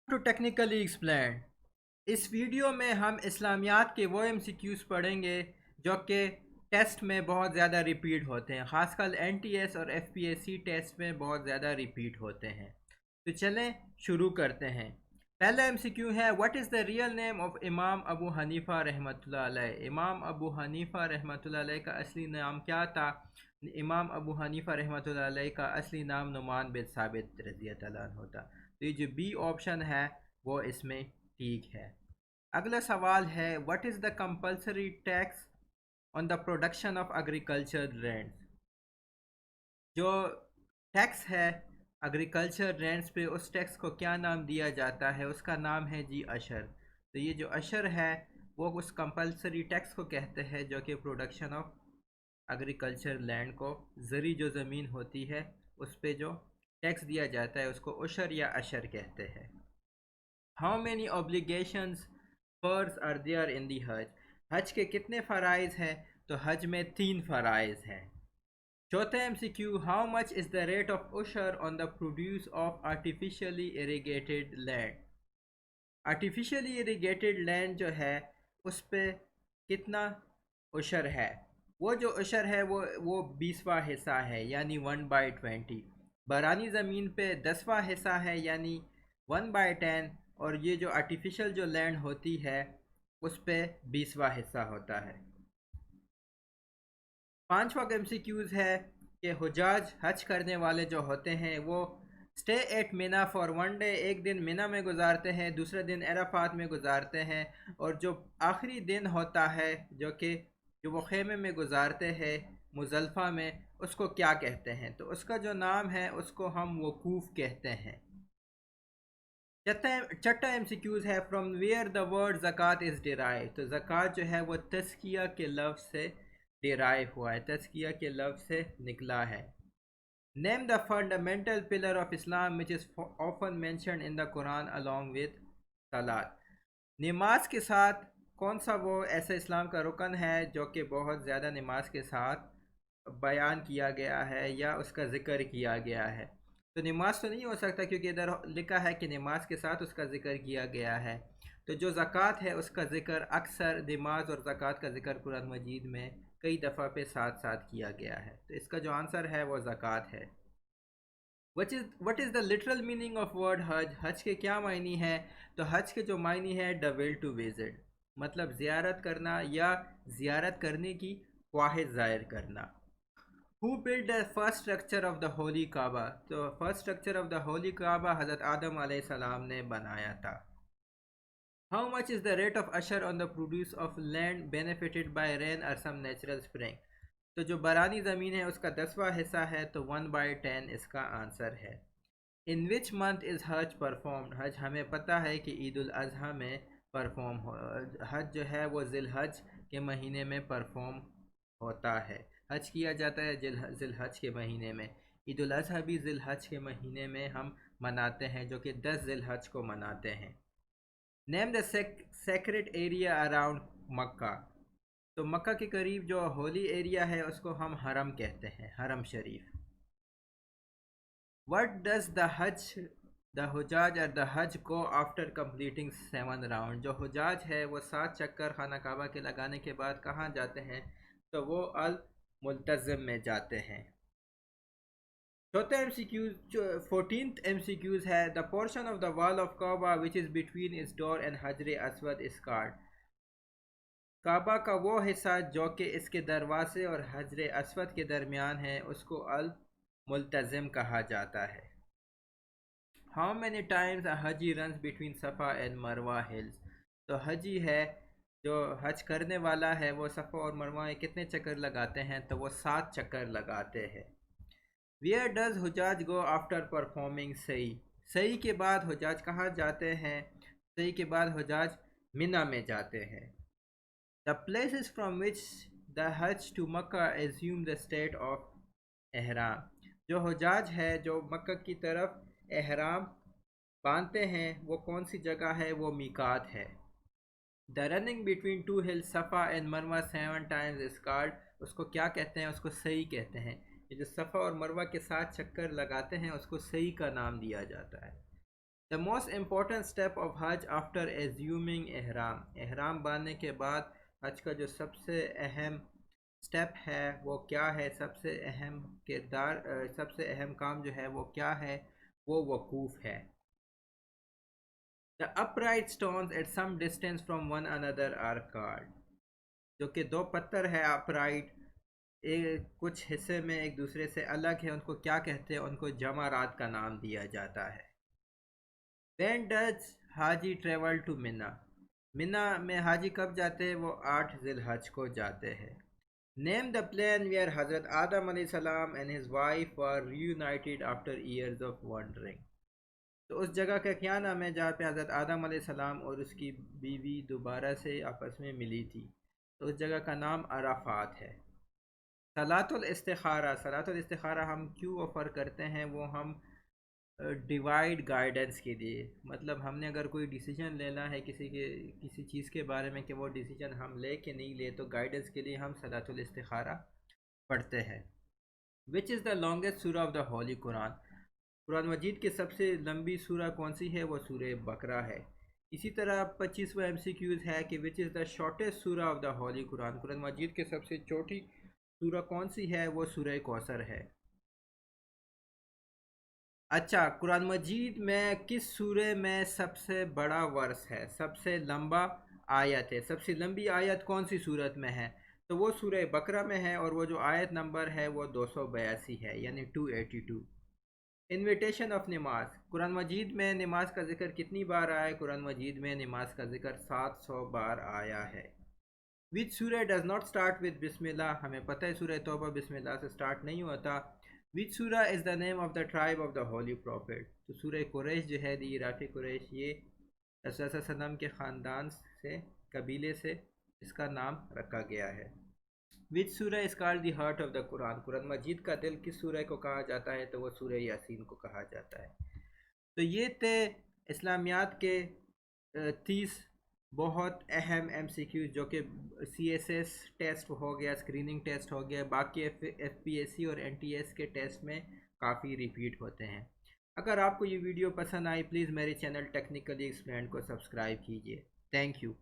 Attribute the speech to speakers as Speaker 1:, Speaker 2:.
Speaker 1: To technically explain, اس video میں ہم اسلامیات کے وہ MCQs پڑھیں گے جو کہ ٹیسٹ میں بہت زیادہ ریپیٹ ہوتے ہیں، خاص کر NTS اور FPSC ٹیسٹ میں بہت زیادہ ریپیٹ ہوتے ہیں۔ تو چلیں شروع کرتے ہیں۔ پہلا MCQ ہے what is the real name of امام ابو حنیفہ رحمۃ اللہ علیہ؟ امام ابو حنیفہ رحمۃ اللہ علیہ کا اصلی نام کیا تھا؟ امام ابو حنیفہ رحمۃ اللہ علیہ کا اصلی نام نعمان بن ثابت رضی اللہ عنہ ہوتا۔ تو یہ جو بی آپشن ہے وہ اس میں ٹھیک ہے۔ اگلا سوال ہے what is the compulsory tax on the production of agriculture lands؟ جو ٹیکس ہے ایگریکلچر لینڈز پہ، اس ٹیکس کو کیا نام دیا جاتا ہے؟ اس کا نام ہے جی اشر۔ تو یہ جو اشر ہے وہ اس کمپلسری ٹیکس کو کہتے ہیں جو کہ پروڈکشن آف ایگریکلچر لینڈ کو، زرعی جو زمین ہوتی ہے اس پہ جو ٹیکس دیا جاتا ہے اس کو عشر یا اشر کہتے ہیں۔ How many obligations فرض are there in the حج؟ حج کے کتنے فرائض ہیں؟ تو حج میں 3 فرائض ہیں۔ چوتھا MCQ how much is the rate of عشر on the produce of artificially irrigated land؟ artificially irrigated land جو ہے اس پہ کتنا عشر ہے؟ وہ جو عشر ہے وہ 20واں حصہ ہے یعنی 1/20۔ برانی زمین پہ 10واں حصہ ہے یعنی 1/10، اور یہ جو آرٹیفیشل جو لینڈ ہوتی ہے اس پہ 20واں حصہ ہوتا ہے۔ 5واں MCQs ہے کہ حجاج حج کرنے والے جو ہوتے ہیں وہ stay at Mina for 1 day, ایک دن مینا میں گزارتے ہیں، دوسرے دن عرفات میں گزارتے ہیں، اور جو آخری دن ہوتا ہے جو وہ خیمے میں گزارتے ہیں مزدلفہ میں، اس کو کیا کہتے ہیں؟ تو اس کا جو نام ہے اس کو ہم وقوف کہتے ہیں۔ چھٹا MCQs ہے فرام ویئر دا ورڈ زکوٰۃ از ڈیرائیو؟ تو زکوٰۃ جو ہے وہ تزکیہ کے لفظ سے ڈیرائیو ہوا ہے، تزکیہ کے لفظ سے نکلا ہے۔ Name the fundamental pillar of Islam which is often mentioned in the Quran along with صلاۃ؟ نماز کے ساتھ کون سا وہ ایسا اسلام کا رکن ہے جو کہ بہت زیادہ نماز کے ساتھ بیان کیا گیا ہے یا اس کا ذکر کیا گیا ہے؟ تو نماز تو نہیں ہو سکتا کیونکہ ادھر لکھا ہے کہ نماز کے ساتھ اس کا ذکر کیا گیا ہے۔ تو جو زکوٰۃ ہے اس کا ذکر اکثر نماز اور زکوٰۃ کا ذکر قرآن مجید میں کئی دفعہ پہ ساتھ ساتھ کیا گیا ہے، تو اس کا جو آنسر ہے وہ زکوٰۃ ہے۔ What is the literal meaning of word حج؟ حج کے کیا معنی ہے؟ تو حج کے جو معنی ہے the will to visit، مطلب زیارت کرنا یا زیارت کرنے کی خواہش ظاہر کرنا۔ Who built the first structure of the holy Kaaba؟ تو first structure of the holy Kaaba حضرت آدم علیہ السلام نے بنایا تھا۔ How much is the rate of usher on the produce of land benefited by rain or some natural spring؟ تو جو برانی زمین ہے اس کا 10واں حصہ ہے تو 1/10 اس کا آنسر ہے۔ In which month is Hajj performed؟ حج ہمیں پتہ ہے کہ عید الاضحیٰ میں حج جو ہے وہ ذی الحج کے مہینے میں پرفارم ہوتا ہے، حج کیا جاتا ہے ذی الحج کے مہینے میں۔ عید الاضحیٰ بھی ذی الحج کے مہینے میں ہم مناتے ہیں جو کہ 10 ذی الحج کو مناتے ہیں۔ نیم دا سیکرڈ ایریا اراؤنڈ مکہ؟ تو مکہ کے قریب جو ہولی ایریا ہے اس کو ہم حرم کہتے ہیں، حرم شریف۔ What does the حجاج اور the Hajj go after completing 7 round؟ جو حجاج ہے وہ 7 چکر خانہ کعبہ کے لگانے کے بعد کہاں جاتے ہیں؟ تو وہ الملتزم میں جاتے ہیں۔ چوتھا MCQ 14th MCQs ہے the portion of the wall of Kaaba which is between its door and حجر اسود is called؟ کعبہ کا وہ حصہ جو کہ اس کے دروازے اور حجر اسود کے درمیان ہے اس کو الملتزم کہا جاتا ہے۔ How many times a حجی runs between صفا and مروہ hills؟ تو حجی ہے جو حج کرنے والا ہے وہ صفا اور مروہ میں کتنے چکر لگاتے ہیں؟ تو وہ 7 چکر لگاتے ہیں۔ Where does Hajjaj go after performing سعی؟ سعی کے بعد حجاج کہاں جاتے ہیں؟ سعی کے بعد حجاج منی میں جاتے ہیں۔ The places from which the Hajj to Makkah assume the state of احرام؟ جو حجاج ہے جو مکہ کی طرف احرام باندھتے ہیں وہ کون سی جگہ ہے؟ وہ میقات ہے۔ The running between 2 hills صفا and Marwa 7 times is called؟ اس کو کیا کہتے ہیں؟ اس کو سعی کہتے ہیں۔ یہ جو صفا اور مروہ کے ساتھ چکر لگاتے ہیں اس کو سعی کا نام دیا جاتا ہے۔ The most important step of Hajj after assuming ihram. احرام باندھنے کے بعد حج کا جو سب سے اہم سٹیپ ہے وہ کیا ہے؟ سب سے اہم کردار سب سے اہم کام جو ہے وہ کیا ہے؟ وہ وقوف ہے. The upright stones at some distance from one another are called. جو کہ دو پتھر ہے upright کچھ حصے میں ایک دوسرے سے الگ ہے، ان کو کیا کہتے ہیں؟ ان کو جمرات کا نام دیا جاتا ہے. When does Haji travel to Mina? منا میں حاجی کب جاتے ہیں؟ وہ 8 ذی الحج کو جاتے ہیں. Name the plain where حضرت آدم علیہ السلام and his wife were reunited after years of wandering. تو اس جگہ کا کیا نام ہے جہاں پہ حضرت آدم علیہ السلام اور اس کی بیوی دوبارہ سے آپس میں ملی تھی؟ تو اس جگہ کا نام عرفات ہے. صلاۃ الاستخارہ. صلاۃ الاستخارہ ہم کیوں آفر کرتے ہیں؟ وہ ہم ڈیوائڈ گائیڈنس کے لیے، مطلب ہم نے اگر کوئی ڈیسیجن لینا ہے کسی چیز کے بارے میں کہ وہ ڈیسیجن ہم لے کہ نہیں لے، تو گائیڈنس کے لیے ہم صلاۃ الاستخارہ پڑھتے ہیں. وچ از دا لانگیسٹ سورہ آف دا ہولی قرآن؟ قرآن مجید کی سب سے لمبی سورہ کون سی ہے؟ وہ سورہ بقرہ ہے. اسی طرح 25واں MCQs ہے کہ وچ از دا شارٹیسٹ سورہ آف دا ہولی قرآن؟ قرآن مجید کی سب سے چھوٹی سورہ کون سی ہے؟ وہ سورہ کوثر ہے. اچھا، قرآن مجید میں کس سورہ میں سب سے بڑا ورس ہے؟ سب سے لمبا آیت ہے. سب سے لمبی آیت کون سی صورت میں ہے؟ تو وہ سورہ بقرہ میں ہے، اور وہ جو آیت نمبر ہے وہ 282 ہے، یعنی 282. انویٹیشن آف نماز. قرآن مجید میں نماز کا ذکر کتنی بار آیا ہے؟ قرآن مجید میں نماز کا ذکر 700 بار آیا ہے. وچ سورہ ڈز ناٹ اسٹارٹ وتھ بسم اللہ؟ ہمیں پتہ ہے سورہ توبہ بسم اللہ سے سٹارٹ نہیں ہوتا. Which surah is the name of the tribe of the holy prophet? تو سورہ قریش جو ہے دی عراقی قریش، یہ رسول اللہ صلی اللہ علیہ وسلم کے خاندان سے، قبیلے سے اس کا نام رکھا گیا ہے. Which surah is called the heart of the Quran? Quran Majeed کا دل کس سورہ کو کہا جاتا ہے؟ تو وہ سورہ یاسین کو کہا جاتا ہے. تو یہ تھے اسلامیات کے 30 بہت اہم MCQs جو کہ CSS ٹیسٹ ہو گیا، اسکریننگ ٹیسٹ ہو گیا، باقی FPSC اور NTS کے ٹیسٹ میں کافی ریپیٹ ہوتے ہیں. اگر آپ کو یہ ویڈیو پسند آئی، پلیز میرے چینل ٹیکنیکلی ایکسپلینڈ کو سبسکرائب کیجیے. Thank you.